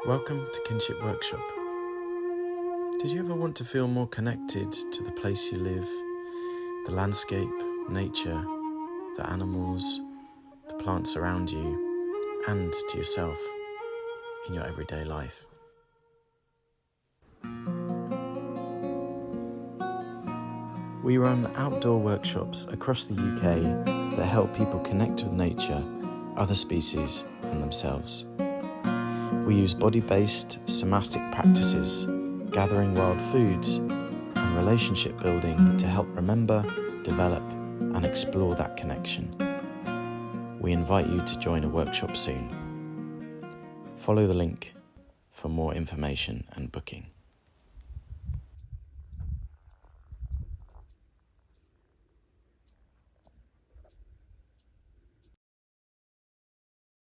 Welcome to Kinship Workshop. Did you ever want to feel more connected to the place you live, the landscape, nature, the animals, the plants around you, and to yourself in your everyday life? We run outdoor workshops across the UK that help people connect with nature, other species, and themselves. We use body-based somatic practices, gathering wild foods, and relationship building to help remember, develop, and explore that connection. We invite you to join a workshop soon. Follow the link for more information and booking.